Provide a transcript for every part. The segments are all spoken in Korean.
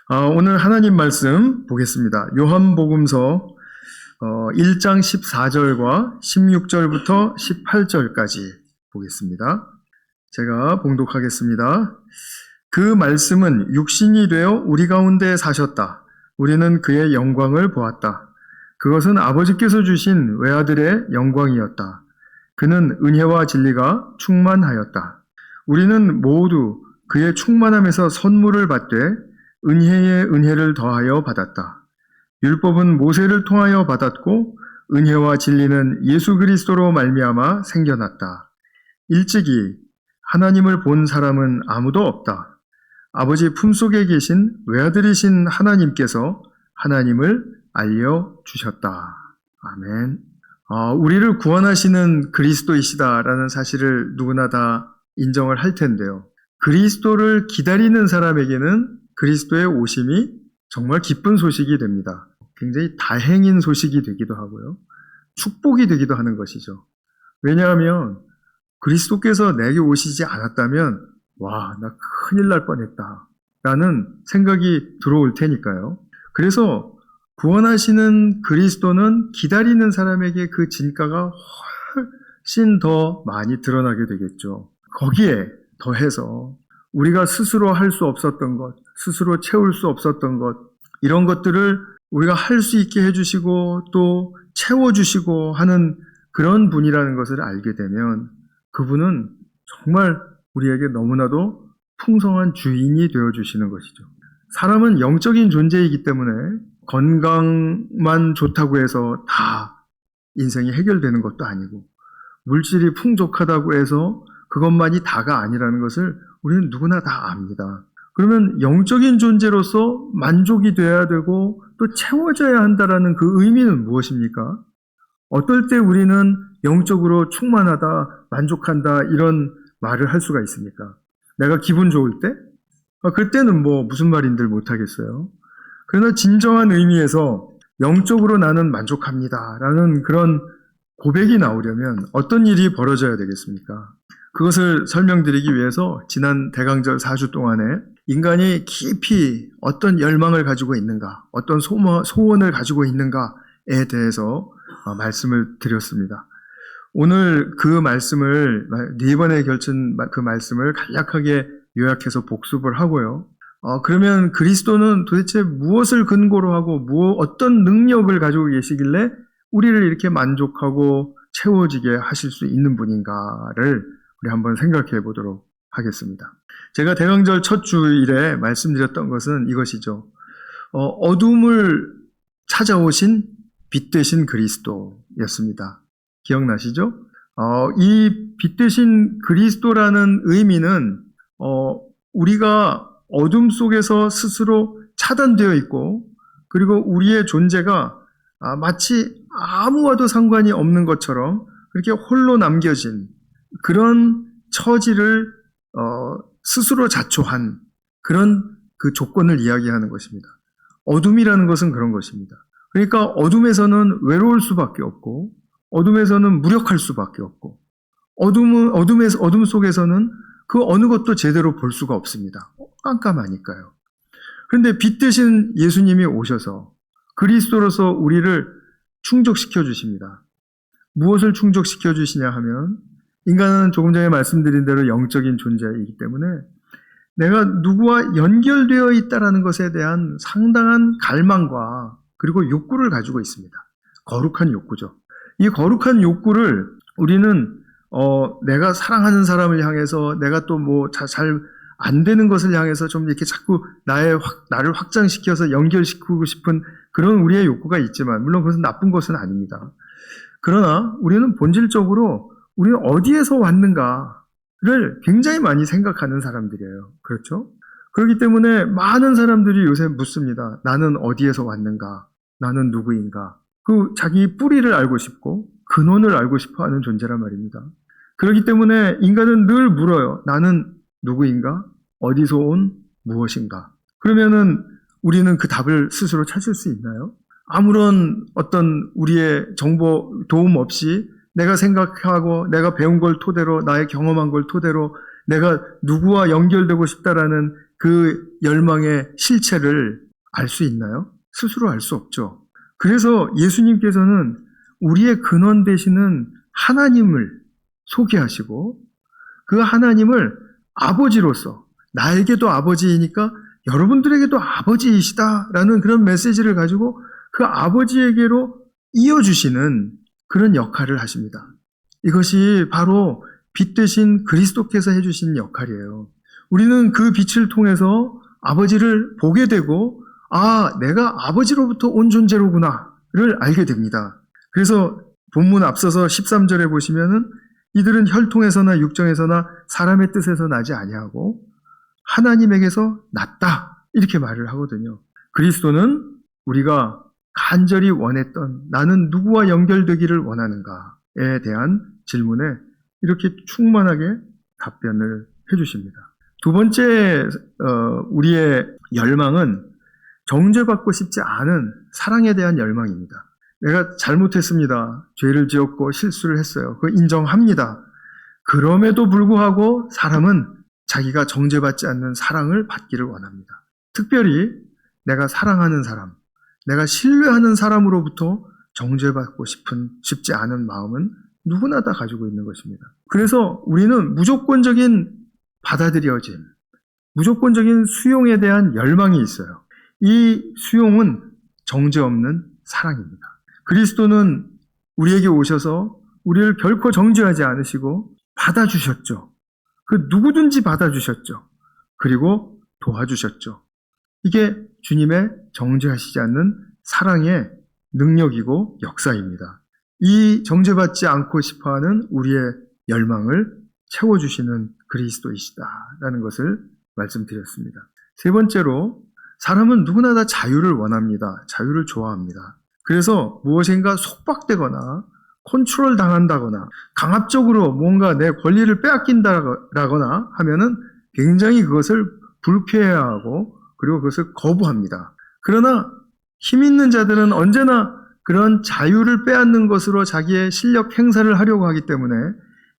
오늘 하나님 말씀 보겠습니다. 요한복음서 1장 14절과 16절부터 18절까지 보겠습니다. 제가 봉독하겠습니다. 그 말씀은 육신이 되어 우리 가운데 사셨다. 우리는 그의 영광을 보았다. 그것은 아버지께서 주신 외아들의 영광이었다. 그는 은혜와 진리가 충만하였다. 우리는 모두 그의 충만함에서 선물을 받되 은혜에 은혜를 더하여 받았다. 율법은 모세를 통하여 받았고 은혜와 진리는 예수 그리스도로 말미암아 생겨났다. 일찍이 하나님을 본 사람은 아무도 없다. 아버지 품속에 계신 외아들이신 하나님께서 하나님을 알려주셨다. 아멘. 우리를 구원하시는 그리스도이시다라는 사실을 누구나 다 인정을 할 텐데요. 그리스도를 기다리는 사람에게는 그리스도의 오심이 정말 기쁜 소식이 됩니다. 굉장히 다행인 소식이 되기도 하고요. 축복이 되기도 하는 것이죠. 왜냐하면 그리스도께서 내게 오시지 않았다면 나 큰일 날 뻔했다 라는 생각이 들어올 테니까요. 그래서 구원하시는 그리스도는 기다리는 사람에게 그 진가가 훨씬 더 많이 드러나게 되겠죠. 거기에 더해서 우리가 스스로 할 수 없었던 것, 스스로 채울 수 없었던 것, 이런 것들을 우리가 할 수 있게 해주시고 또 채워주시고 하는 그런 분이라는 것을 알게 되면 그분은 정말 우리에게 너무나도 풍성한 주인이 되어주시는 것이죠. 사람은 영적인 존재이기 때문에 건강만 좋다고 해서 다 인생이 해결되는 것도 아니고 물질이 풍족하다고 해서 그것만이 다가 아니라는 것을 우리는 누구나 다 압니다. 그러면 영적인 존재로서 만족이 돼야 되고 또 채워져야 한다라는 그 의미는 무엇입니까? 어떨 때 우리는 영적으로 충만하다, 만족한다 이런 말을 할 수가 있습니까? 내가 기분 좋을 때? 그때는 무슨 말인들 못하겠어요. 그러나 진정한 의미에서 영적으로 나는 만족합니다 라는 그런 고백이 나오려면 어떤 일이 벌어져야 되겠습니까? 그것을 설명드리기 위해서 지난 대강절 4주 동안에 인간이 깊이 어떤 열망을 가지고 있는가, 어떤 소원을 가지고 있는가에 대해서 말씀을 드렸습니다. 오늘 그 말씀을, 4번에 걸친 그 말씀을 간략하게 요약해서 복습을 하고요. 그러면 그리스도는 도대체 무엇을 근거로 하고 어떤 능력을 가지고 계시길래 우리를 이렇게 만족하고 채워지게 하실 수 있는 분인가를 우리 한번 생각해 보도록 하겠습니다. 제가 대강절 첫 주일에 말씀드렸던 것은 이것이죠. 어둠을 찾아오신 빛 되신 그리스도였습니다. 기억나시죠? 이 빛 되신 그리스도라는 의미는 우리가 어둠 속에서 스스로 차단되어 있고 그리고 우리의 존재가 마치 아무와도 상관이 없는 것처럼 그렇게 홀로 남겨진 그런 처지를 스스로 자초한 그런 그 조건을 이야기하는 것입니다. 어둠이라는 것은 그런 것입니다. 그러니까 어둠에서는 외로울 수밖에 없고 어둠에서는 무력할 수밖에 없고 어둠 속에서는 그 어느 것도 제대로 볼 수가 없습니다. 깜깜하니까요. 그런데 빛 대신 예수님이 오셔서 그리스도로서 우리를 충족시켜 주십니다. 무엇을 충족시켜 주시냐 하면 인간은 조금 전에 말씀드린 대로 영적인 존재이기 때문에 내가 누구와 연결되어 있다는 것에 대한 상당한 갈망과 그리고 욕구를 가지고 있습니다. 거룩한 욕구죠. 이 거룩한 욕구를 우리는 내가 사랑하는 사람을 향해서 내가 또 잘 안 되는 것을 향해서 좀 이렇게 자꾸 나를 확장시켜서 연결시키고 싶은 그런 우리의 욕구가 있지만 물론 그것은 나쁜 것은 아닙니다. 그러나 우리는 본질적으로 우리는 어디에서 왔는가를 굉장히 많이 생각하는 사람들이에요. 그렇죠? 그렇기 때문에 많은 사람들이 요새 묻습니다. 나는 어디에서 왔는가? 나는 누구인가? 자기 뿌리를 알고 싶고 근원을 알고 싶어 하는 존재란 말입니다. 그렇기 때문에 인간은 늘 물어요. 나는 누구인가? 어디서 온 무엇인가? 그러면은 우리는 그 답을 스스로 찾을 수 있나요? 아무런 어떤 우리의 정보 도움 없이 내가 생각하고 내가 배운 걸 토대로 나의 경험한 걸 토대로 내가 누구와 연결되고 싶다라는 그 열망의 실체를 알 수 있나요? 스스로 알 수 없죠. 그래서 예수님께서는 우리의 근원 되시는 하나님을 소개하시고 그 하나님을 아버지로서 나에게도 아버지이니까 여러분들에게도 아버지이시다라는 그런 메시지를 가지고 그 아버지에게로 이어주시는 그런 역할을 하십니다. 이것이 바로 빛 되신 그리스도께서 해주신 역할이에요. 우리는 그 빛을 통해서 아버지를 보게 되고 내가 아버지로부터 온 존재로구나를 알게 됩니다. 그래서 본문 앞서서 13절에 보시면은 이들은 혈통에서나 육정에서나 사람의 뜻에서 나지 아니하고 하나님에게서 났다 이렇게 말을 하거든요. 그리스도는 우리가 간절히 원했던 나는 누구와 연결되기를 원하는가에 대한 질문에 이렇게 충만하게 답변을 해주십니다. 두 번째 우리의 열망은 정죄받고 싶지 않은 사랑에 대한 열망입니다. 내가 잘못했습니다. 죄를 지었고 실수를 했어요. 그거 인정합니다. 그럼에도 불구하고 사람은 자기가 정죄받지 않는 사랑을 받기를 원합니다. 특별히 내가 사랑하는 사람, 내가 신뢰하는 사람으로부터 정죄받고 싶지 않은 마음은 누구나 다 가지고 있는 것입니다. 그래서 우리는 무조건적인 받아들여짐, 무조건적인 수용에 대한 열망이 있어요. 이 수용은 정죄 없는 사랑입니다. 그리스도는 우리에게 오셔서 우리를 결코 정죄하지 않으시고 받아주셨죠. 그 누구든지 받아주셨죠. 그리고 도와주셨죠. 이게 주님의 정죄하시지 않는 사랑의 능력이고 역사입니다. 이 정죄받지 않고 싶어하는 우리의 열망을 채워주시는 그리스도이시다라는 것을 말씀드렸습니다. 세 번째로 사람은 누구나 다 자유를 원합니다. 자유를 좋아합니다. 그래서 무엇인가 속박되거나 컨트롤 당한다거나 강압적으로 뭔가 내 권리를 빼앗긴다거나 하면은 굉장히 그것을 불쾌해하고 그리고 그것을 거부합니다. 그러나 힘 있는 자들은 언제나 그런 자유를 빼앗는 것으로 자기의 실력 행사를 하려고 하기 때문에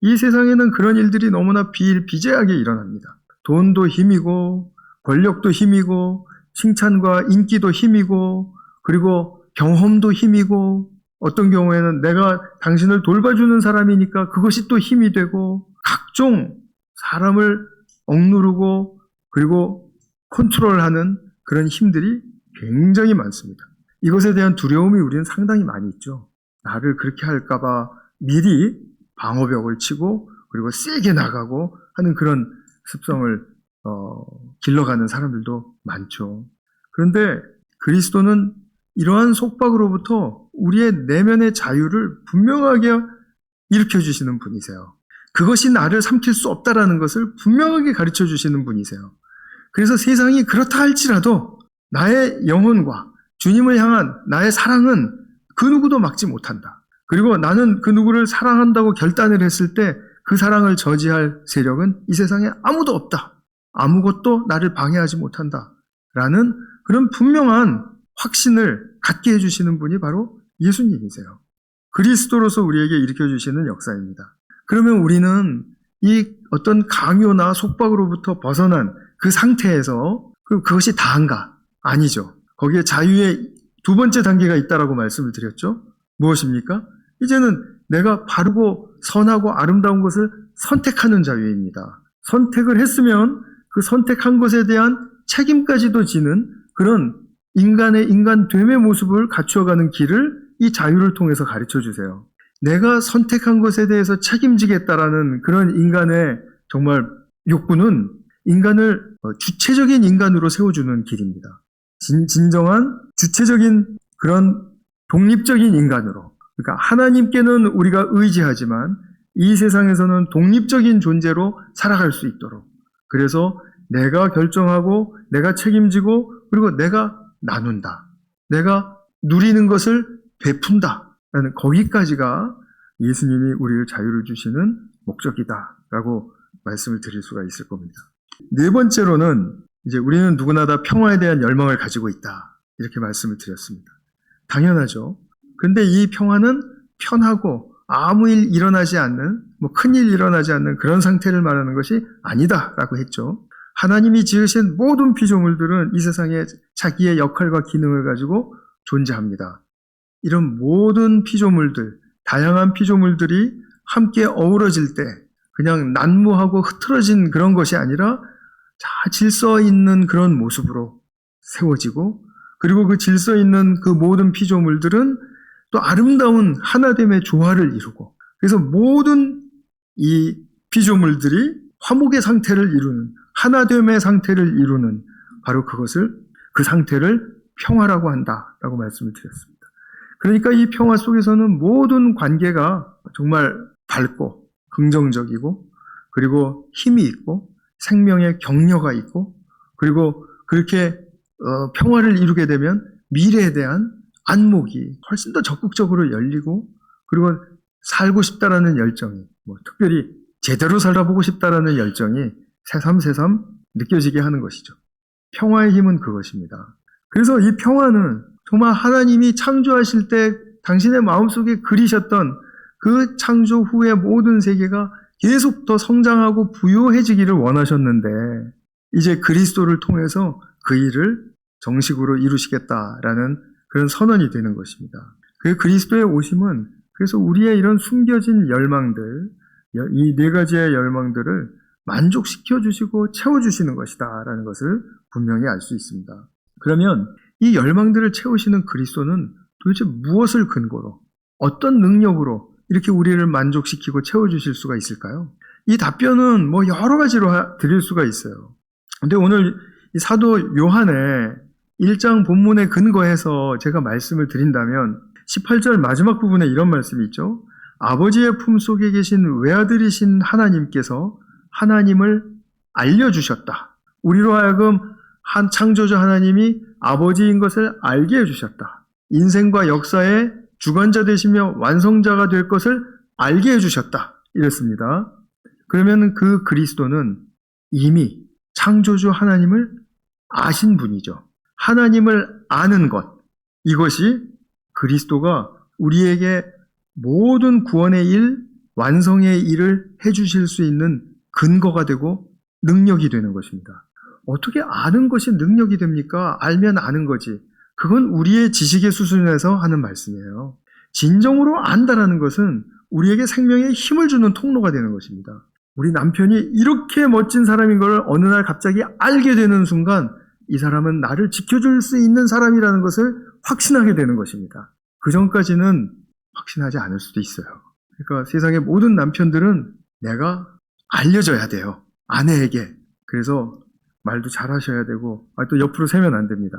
이 세상에는 그런 일들이 너무나 비일비재하게 일어납니다. 돈도 힘이고 권력도 힘이고 칭찬과 인기도 힘이고 그리고 경험도 힘이고 어떤 경우에는 내가 당신을 돌봐주는 사람이니까 그것이 또 힘이 되고 각종 사람을 억누르고 그리고 컨트롤하는 그런 힘들이 굉장히 많습니다. 이것에 대한 두려움이 우리는 상당히 많이 있죠. 나를 그렇게 할까봐 미리 방어벽을 치고 그리고 세게 나가고 하는 그런 습성을 길러가는 사람들도 많죠. 그런데 그리스도는 이러한 속박으로부터 우리의 내면의 자유를 분명하게 일으켜주시는 분이세요. 그것이 나를 삼킬 수 없다라는 것을 분명하게 가르쳐주시는 분이세요. 그래서 세상이 그렇다 할지라도 나의 영혼과 주님을 향한 나의 사랑은 그 누구도 막지 못한다. 그리고 나는 그 누구를 사랑한다고 결단을 했을 때 그 사랑을 저지할 세력은 이 세상에 아무도 없다. 아무것도 나를 방해하지 못한다. 라는 그런 분명한 확신을 갖게 해주시는 분이 바로 예수님이세요. 그리스도로서 우리에게 일으켜주시는 역사입니다. 그러면 우리는 이 어떤 강요나 속박으로부터 벗어난 그 상태에서 그것이 다한가? 아니죠. 거기에 자유의 두 번째 단계가 있다라고 말씀을 드렸죠. 무엇입니까? 이제는 내가 바르고 선하고 아름다운 것을 선택하는 자유입니다. 선택을 했으면 그 선택한 것에 대한 책임까지도 지는 그런 인간의 인간됨의 모습을 갖추어가는 길을 이 자유를 통해서 가르쳐 주세요. 내가 선택한 것에 대해서 책임지겠다라는 그런 인간의 정말 욕구는 인간을 주체적인 인간으로 세워주는 길입니다. 진정한 주체적인 그런 독립적인 인간으로. 그러니까 하나님께는 우리가 의지하지만 이 세상에서는 독립적인 존재로 살아갈 수 있도록. 그래서 내가 결정하고 내가 책임지고 그리고 내가 나눈다. 내가 누리는 것을 베푼다. 라는 거기까지가 예수님이 우리를 자유를 주시는 목적이다. 라고 말씀을 드릴 수가 있을 겁니다. 네 번째로는 이제 우리는 누구나 다 평화에 대한 열망을 가지고 있다. 이렇게 말씀을 드렸습니다. 당연하죠. 근데 이 평화는 편하고 아무 일 일어나지 않는, 큰일 일어나지 않는 그런 상태를 말하는 것이 아니다라고 했죠. 하나님이 지으신 모든 피조물들은 이 세상에 자기의 역할과 기능을 가지고 존재합니다. 이런 모든 피조물들, 다양한 피조물들이 함께 어우러질 때 그냥 난무하고 흐트러진 그런 것이 아니라 질서 있는 그런 모습으로 세워지고, 그리고 그 질서 있는 그 모든 피조물들은 또 아름다운 하나됨의 조화를 이루고, 그래서 모든 이 피조물들이 화목의 상태를 이루는, 하나됨의 상태를 이루는 바로 그 상태를 평화라고 한다라고 말씀을 드렸습니다. 그러니까 이 평화 속에서는 모든 관계가 정말 밝고 긍정적이고, 그리고 힘이 있고 생명의 격려가 있고, 그리고 그렇게 평화를 이루게 되면 미래에 대한 안목이 훨씬 더 적극적으로 열리고, 그리고 살고 싶다라는 열정이, 특별히 제대로 살아보고 싶다라는 열정이 새삼새삼 느껴지게 하는 것이죠. 평화의 힘은 그것입니다. 그래서 이 평화는 정말 하나님이 창조하실 때 당신의 마음속에 그리셨던 그 창조 후의 모든 세계가 계속 더 성장하고 부요해지기를 원하셨는데, 이제 그리스도를 통해서 그 일을 정식으로 이루시겠다라는 그런 선언이 되는 것입니다. 그 그리스도의 오심은 그래서 우리의 이런 숨겨진 열망들, 이 네 가지의 열망들을 만족시켜 주시고 채워주시는 것이다라는 것을 분명히 알 수 있습니다. 그러면 이 열망들을 채우시는 그리스도는 도대체 무엇을 근거로, 어떤 능력으로 이렇게 우리를 만족시키고 채워주실 수가 있을까요? 이 답변은 여러 가지로 드릴 수가 있어요. 근데 오늘 이 사도 요한의 1장 본문에 근거해서 제가 말씀을 드린다면 18절 마지막 부분에 이런 말씀이 있죠. 아버지의 품속에 계신 외아들이신 하나님께서 하나님을 알려주셨다. 우리로 하여금 한 창조주 하나님이 아버지인 것을 알게 해주셨다. 인생과 역사의 주관자 되시며 완성자가 될 것을 알게 해주셨다. 이랬습니다. 그러면 그 그리스도는 이미 창조주 하나님을 아신 분이죠. 하나님을 아는 것, 이것이 그리스도가 우리에게 모든 구원의 일, 완성의 일을 해주실 수 있는 근거가 되고 능력이 되는 것입니다. 어떻게 아는 것이 능력이 됩니까? 알면 아는 거지. 그건 우리의 지식의 수준에서 하는 말씀이에요. 진정으로 안다라는 것은 우리에게 생명에 힘을 주는 통로가 되는 것입니다. 우리 남편이 이렇게 멋진 사람인 걸 어느 날 갑자기 알게 되는 순간 이 사람은 나를 지켜줄 수 있는 사람이라는 것을 확신하게 되는 것입니다. 그 전까지는 확신하지 않을 수도 있어요. 그러니까 세상의 모든 남편들은 내가 알려줘야 돼요. 아내에게. 그래서 말도 잘하셔야 되고, 또 옆으로 세면 안 됩니다.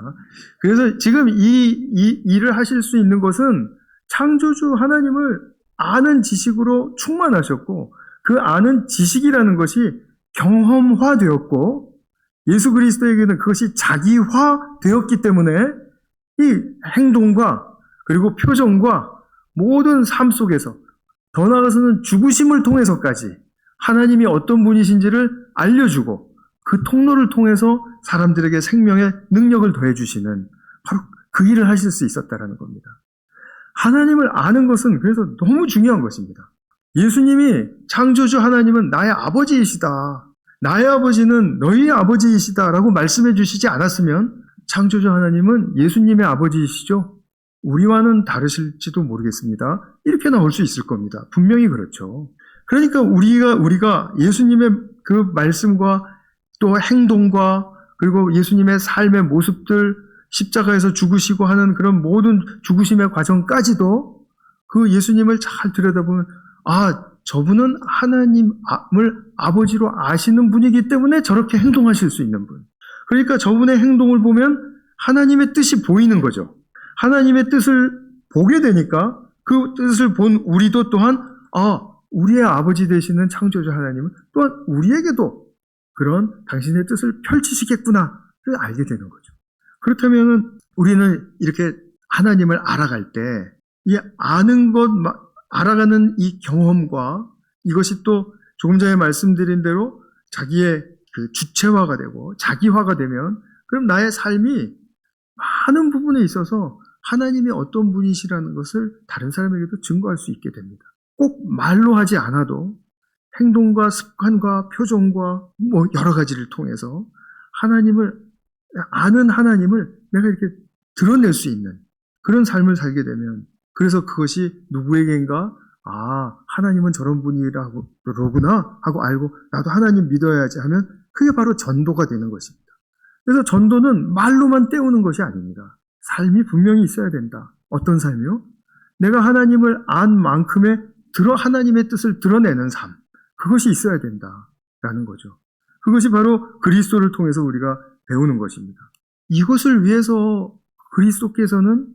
그래서 지금 이 일을 하실 수 있는 것은 창조주 하나님을 아는 지식으로 충만하셨고, 그 아는 지식이라는 것이 경험화되었고, 예수 그리스도에게는 그것이 자기화되었기 때문에 이 행동과 그리고 표정과 모든 삶 속에서, 더 나아가서는 죽으심을 통해서까지 하나님이 어떤 분이신지를 알려주고, 그 통로를 통해서 사람들에게 생명의 능력을 더해주시는 바로 그 일을 하실 수 있었다는 겁니다. 하나님을 아는 것은 그래서 너무 중요한 것입니다. 예수님이 창조주 하나님은 나의 아버지이시다, 나의 아버지는 너희의 아버지이시다 라고 말씀해 주시지 않았으면 창조주 하나님은 예수님의 아버지이시죠? 우리와는 다르실지도 모르겠습니다. 이렇게 나올 수 있을 겁니다. 분명히 그렇죠. 그러니까 우리가 예수님의 그 말씀과 또 행동과 그리고 예수님의 삶의 모습들, 십자가에서 죽으시고 하는 그런 모든 죽으심의 과정까지도 그 예수님을 잘 들여다보면, 저분은 하나님을 아버지로 아시는 분이기 때문에 저렇게 행동하실 수 있는 분. 그러니까 저분의 행동을 보면 하나님의 뜻이 보이는 거죠. 하나님의 뜻을 보게 되니까 그 뜻을 본 우리도 또한 우리의 아버지 되시는 창조주 하나님은 또한 우리에게도 그런 당신의 뜻을 펼치시겠구나를 알게 되는 거죠. 그렇다면 우리는 이렇게 하나님을 알아갈 때 이 아는 것, 알아가는 이 경험과 이것이 또 조금 전에 말씀드린 대로 자기의 그 주체화가 되고 자기화가 되면, 그럼 나의 삶이 많은 부분에 있어서 하나님이 어떤 분이시라는 것을 다른 사람에게도 증거할 수 있게 됩니다. 꼭 말로 하지 않아도 행동과 습관과 표정과 뭐 여러 가지를 통해서 하나님을 아는 하나님을 내가 이렇게 드러낼 수 있는 그런 삶을 살게 되면 그래서 그것이 누구에게인가 하나님은 저런 분이라구나 하고 알고 나도 하나님 믿어야지 하면 그게 바로 전도가 되는 것입니다. 그래서 전도는 말로만 때우는 것이 아닙니다. 삶이 분명히 있어야 된다. 어떤 삶이요? 내가 하나님을 안 만큼의 하나님의 뜻을 드러내는 삶. 그것이 있어야 된다라는 거죠. 그것이 바로 그리스도를 통해서 우리가 배우는 것입니다. 이것을 위해서 그리스도께서는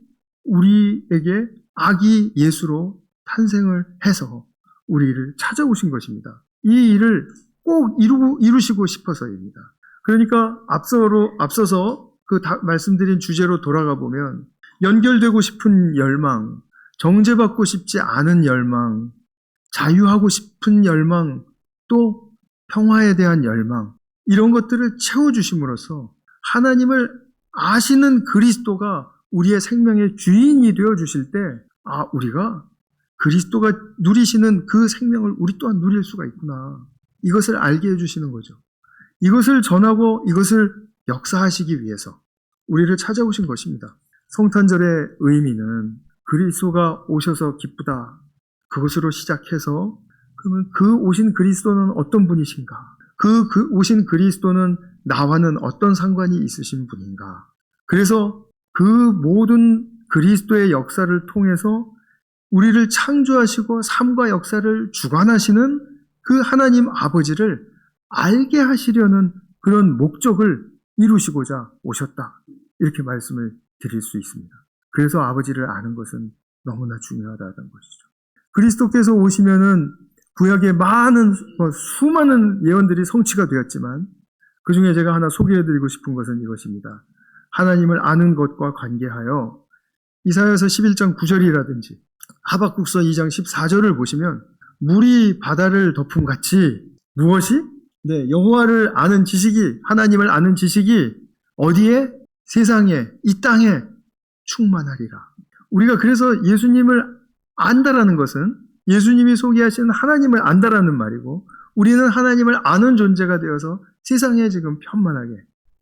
우리에게 아기 예수로 탄생을 해서 우리를 찾아오신 것입니다. 이 일을 꼭 이루시고 싶어서입니다. 그러니까 앞서서 말씀드린 주제로 돌아가 보면 연결되고 싶은 열망, 정죄받고 싶지 않은 열망, 자유하고 싶은 열망, 또 평화에 대한 열망, 이런 것들을 채워주심으로써 하나님을 아시는 그리스도가 우리의 생명의 주인이 되어주실 때 우리가 그리스도가 누리시는 그 생명을 우리 또한 누릴 수가 있구나. 이것을 알게 해주시는 거죠. 이것을 전하고 이것을 역사하시기 위해서 우리를 찾아오신 것입니다. 성탄절의 의미는 그리스도가 오셔서 기쁘다. 그것으로 시작해서 그러면 그 오신 그리스도는 어떤 분이신가? 그 오신 그리스도는 나와는 어떤 상관이 있으신 분인가? 그래서 그 모든 그리스도의 역사를 통해서 우리를 창조하시고 삶과 역사를 주관하시는 그 하나님 아버지를 알게 하시려는 그런 목적을 이루시고자 오셨다. 이렇게 말씀을 드릴 수 있습니다. 그래서 아버지를 아는 것은 너무나 중요하다는 것이죠. 그리스도께서 오시면은 구약의 수많은 예언들이 성취가 되었지만 그 중에 제가 하나 소개해드리고 싶은 것은 이것입니다. 하나님을 아는 것과 관계하여 이사야서 11장 9절이라든지 하박국서 2장 14절을 보시면 물이 바다를 덮음같이 무엇이? 여호와를 아는 지식이, 하나님을 아는 지식이 어디에? 세상에, 이 땅에 충만하리라. 우리가 그래서 예수님을 안다라는 것은 예수님이 소개하시는 하나님을 안다라는 말이고 우리는 하나님을 아는 존재가 되어서 세상에 지금 편만하게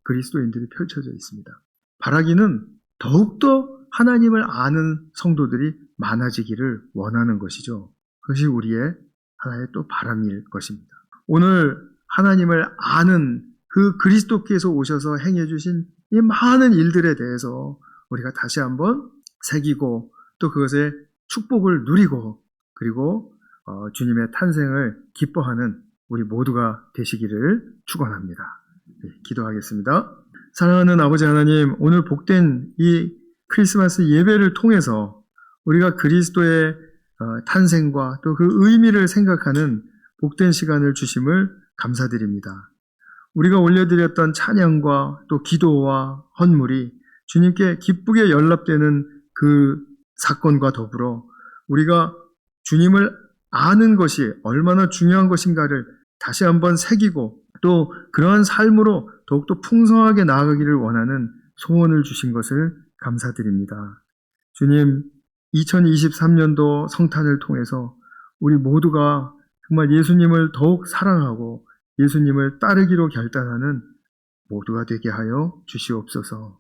그리스도인들이 펼쳐져 있습니다. 바라기는 더욱더 하나님을 아는 성도들이 많아지기를 원하는 것이죠. 그것이 우리의 하나의 또 바람일 것입니다. 오늘 하나님을 아는 그 그리스도께서 오셔서 행해 주신 이 많은 일들에 대해서 우리가 다시 한번 새기고 또 그것의 축복을 누리고 그리고 주님의 탄생을 기뻐하는 우리 모두가 되시기를 축원합니다. 기도하겠습니다. 사랑하는 아버지 하나님, 오늘 복된 이 크리스마스 예배를 통해서 우리가 그리스도의 탄생과 또 그 의미를 생각하는 복된 시간을 주심을 감사드립니다. 우리가 올려드렸던 찬양과 또 기도와 헌물이 주님께 기쁘게 연락되는 그 사건과 더불어 우리가 주님을 아는 것이 얼마나 중요한 것인가를 다시 한번 새기고 또 그러한 삶으로 더욱더 풍성하게 나아가기를 원하는 소원을 주신 것을 감사드립니다. 주님, 2023년도 성탄을 통해서 우리 모두가 정말 예수님을 더욱 사랑하고 예수님을 따르기로 결단하는 모두가 되게 하여 주시옵소서.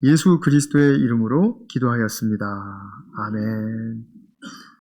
예수 그리스도의 이름으로 기도하였습니다. 아멘.